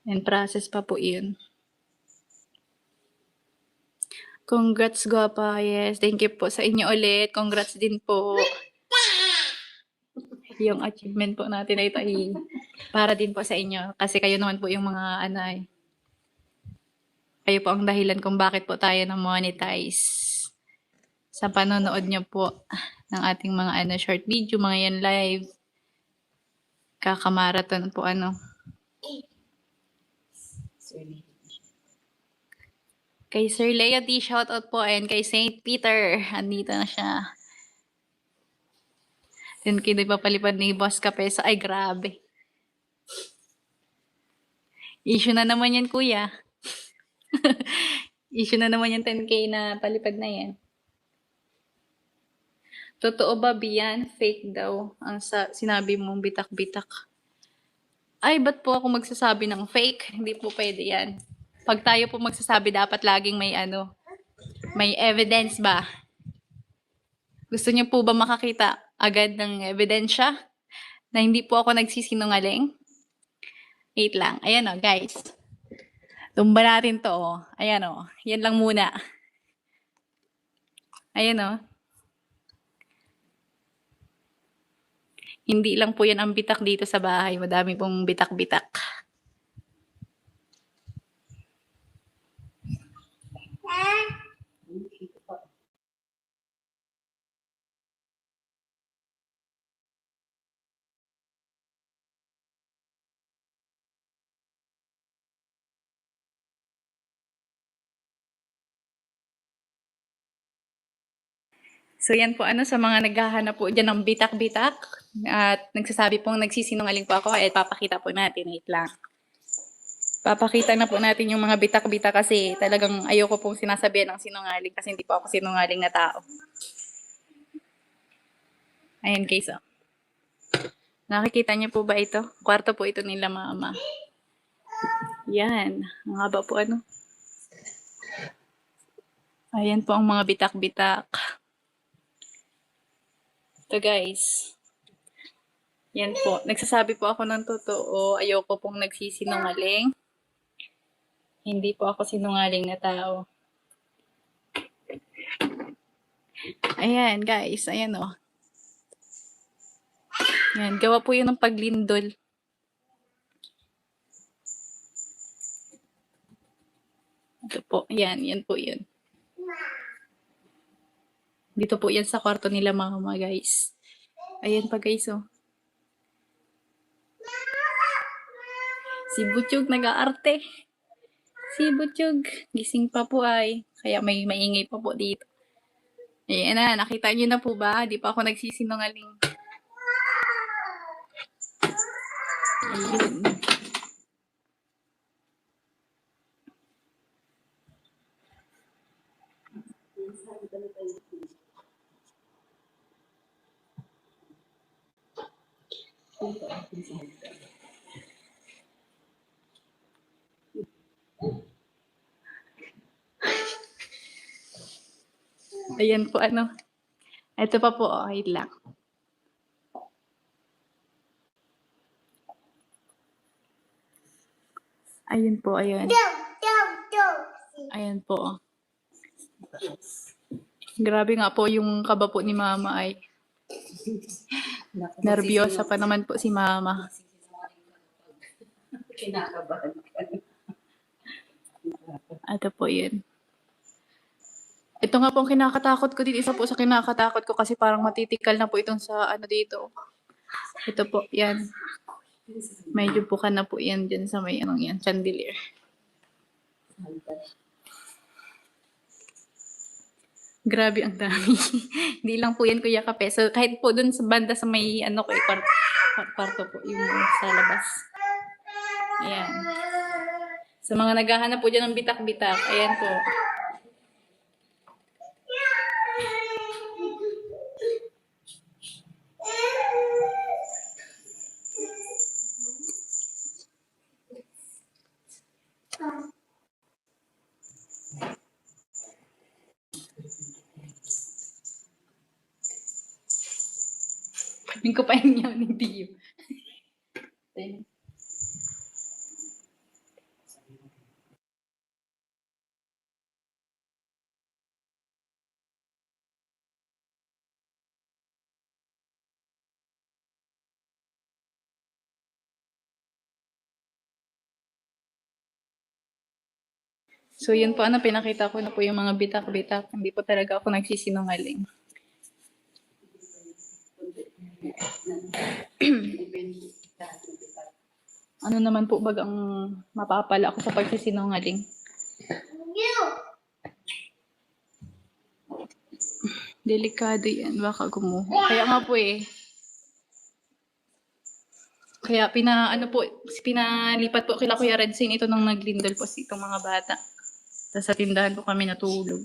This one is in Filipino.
And process pa po yun. Congrats, Gwapa. Yes, thank you po sa inyo ulit. Congrats din po. Yung achievement po natin ay ito ay para din po sa inyo. Kasi kayo naman po yung mga kayo po ang dahilan kung bakit po tayo na-monetize sa panonood nyo po ng ating mga short video, mga yan live. Kakamarathon po Kay Sir Leo D, shoutout po. And kay Saint Peter, andito na siya. Then kini papalipad ni Boss Kapesa. Ay, grabe. Issue na naman yan, kuya. Issue na naman yung 10K na palipad na yan. Totoo ba, Bian? Fake daw ang sinabi mong bitak-bitak. Ay, ba't po ako magsasabi ng fake? Hindi po pwede yan. Pag tayo po magsasabi, dapat laging may may evidence ba? Gusto niyo po ba makakita agad ng ebidensya na hindi po ako nagsisinungaling? Wait lang. Ayan guys. Tumba natin to Ayan Yan lang muna. Ayan Hindi lang po yan ang bitak dito sa bahay. Madami pong bitak-bitak. So yan po sa mga naghahanap po dyan ng bitak-bitak at nagsasabi pong nagsisinungaling po ako at papakita po natin. Wait lang. Papakita na po natin yung mga bitak-bitak kasi talagang ayoko pong sinasabihan ng sinungaling kasi hindi po ako sinungaling na tao. Ayan guys Nakikita niyo po ba ito? Kwarto po ito nila mama. Yan. Ang haba po Ayan po ang mga bitak-bitak. Ito guys. Yan po. Nagsasabi po ako ng totoo. Ayoko pong nagsisinungaling. Hindi po ako sinungaling na tao. Ayan guys. Ayan Yan. Gawa po yun ng paglindol. Ito po. Yan. Yan po yun. Dito po yan sa kwarto nila mama guys. Ayan pa guys Si Butchog nag-aarte. Si Butchog. Gising pa po ay. Kaya may maingay pa po dito. Ayan nakita niyo na po ba? Di pa ako nagsisinungaling. Ayun. Ayan po Ito pa po wait lang. Ayun po, ayun. Ayan po. Grabe nga po yung kaba po ni mama ay. Nervyosa pa naman po si mama. Kinakabahan ka. Ito po yun. Ito nga po ang kinakatakot ko dito. Isa po sa kinakatakot ko kasi parang matitikal na po itong sa dito. Ito po, yan. Medyo bukan na po yan dyan sa may yan, chandelier. Grabe ang dami. Hindi lang po yan Kuya Kape. So kahit po dun sa banda sa may kwarto po yung sa labas. Ayan. Sa mga naghahanap po dyan ng bitak-bitak. Ayan po. Pagin ko pa niya ni Dio. So, yun po, pinakita ko na po yung mga bitak-bitak. Hindi po talaga ako nagsisinungaling. Ano naman po bagang mapapala ako sa pagsisinungaling? Delikado yan, baka gumuho. Kaya nga po eh. Kaya pinalipat po kila Kuya Redsin ito nang naglindol po itong mga bata. Tapos sa tindahan po kami natulog.